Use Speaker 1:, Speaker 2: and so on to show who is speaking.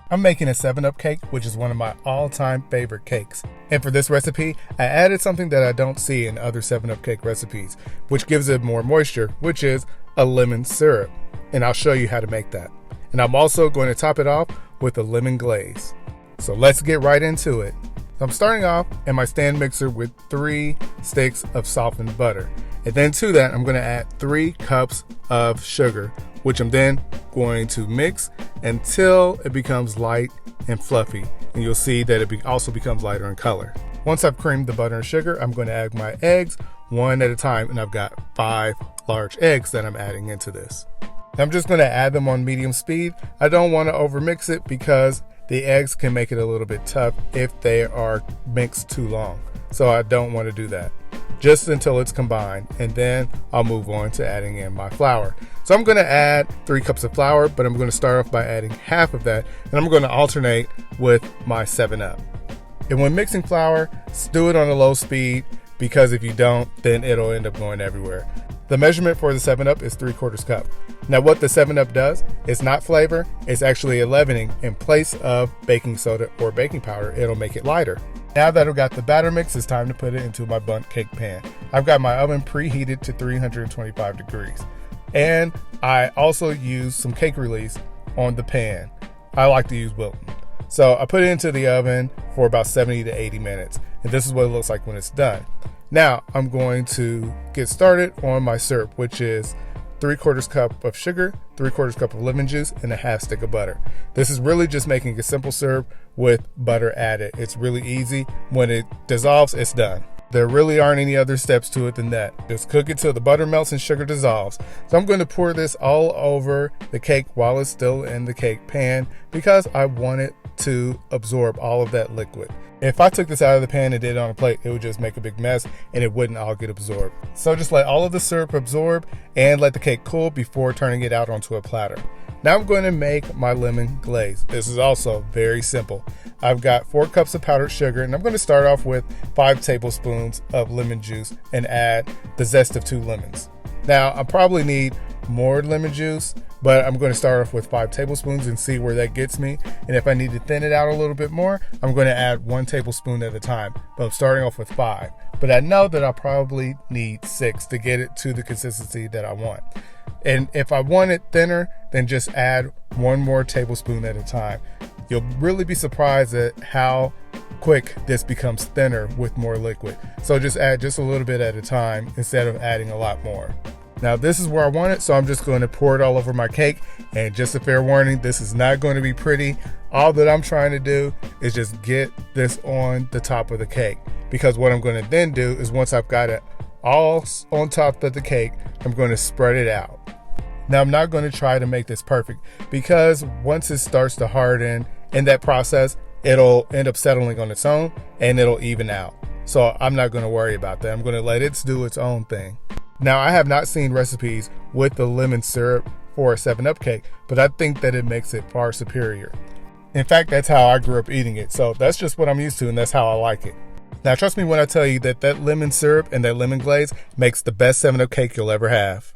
Speaker 1: I'm making a 7-Up cake, which is one of my all-time favorite cakes. And for this recipe, I added something that I don't see in other 7-Up cake recipes, which gives it more moisture, which is a lemon syrup. And I'll show you how to make that. And I'm also going to top it off with a lemon glaze. So let's get right into it. I'm starting off in my stand mixer with 3 sticks of softened butter. And then to that, I'm going to add 3 cups of sugar, which I'm then going to mix until it becomes light and fluffy. And you'll see that it also becomes lighter in color. Once I've creamed the butter and sugar, I'm going to add my eggs one at a time. And I've got 5 large eggs that I'm adding into this. I'm just going to add them on medium speed. I don't want to overmix it because the eggs can make it a little bit tough if they are mixed too long. So I don't want to do that. Just until it's combined, and then I'll move on to adding in my flour. So I'm going to add 3 cups of flour, but I'm going to start off by adding half of that, and I'm going to alternate with my 7-Up. And when mixing flour, do it on a low speed, because if you don't, then it'll end up going everywhere. The measurement for the 7-Up is 3/4 cup. Now what the 7-Up does is not flavor, it's actually a leavening. In place of baking soda or baking powder, it'll make it lighter. Now that I've got the batter mix, it's time to put it into my bundt cake pan. I've got my oven preheated to 325 degrees. And I also use some cake release on the pan. I like to use Wilton. So I put it into the oven for about 70 to 80 minutes. And this is what it looks like when it's done. Now I'm going to get started on my syrup, which is 3/4 cup of sugar, 3/4 cup of lemon juice, and a half stick of butter. This is really just making a simple syrup with butter added. It's really easy. When it dissolves, it's done. There really aren't any other steps to it than that. Just cook it till the butter melts and sugar dissolves. So I'm going to pour this all over the cake while it's still in the cake pan because I want it to absorb all of that liquid. If I took this out of the pan and did it on a plate, it would just make a big mess and it wouldn't all get absorbed. So just let all of the syrup absorb and let the cake cool before turning it out onto a platter. Now I'm going to make my lemon glaze. This is also very simple. I've got 4 cups of powdered sugar, and I'm going to start off with 5 tablespoons of lemon juice and add the zest of 2 lemons. Now I probably need more lemon juice, but I'm going to start off with 5 tablespoons and see where that gets me. And if I need to thin it out a little bit more, I'm going to add 1 tablespoon at a time, but I'm starting off with 5. But I know that I'll probably need 6 to get it to the consistency that I want. And if I want it thinner, then just add 1 more tablespoon at a time. You'll really be surprised at how quick this becomes thinner with more liquid. So just add just a little bit at a time instead of adding a lot more. Now this is where I want it, so I'm just going to pour it all over my cake. And just a fair warning, this is not going to be pretty. All that I'm trying to do is just get this on the top of the cake. Because what I'm going to then do is once I've got it all on top of the cake, I'm going to spread it out. Now I'm not going to try to make this perfect because once it starts to harden in that process, it'll end up settling on its own and it'll even out. So I'm not going to worry about that. I'm going to let it do its own thing. Now I have not seen recipes with the lemon syrup for a 7-Up cake, but I think that it makes it far superior. In fact, that's how I grew up eating it. So that's just what I'm used to and that's how I like it. Now trust me when I tell you that that lemon syrup and that lemon glaze makes the best 7-Up cake you'll ever have.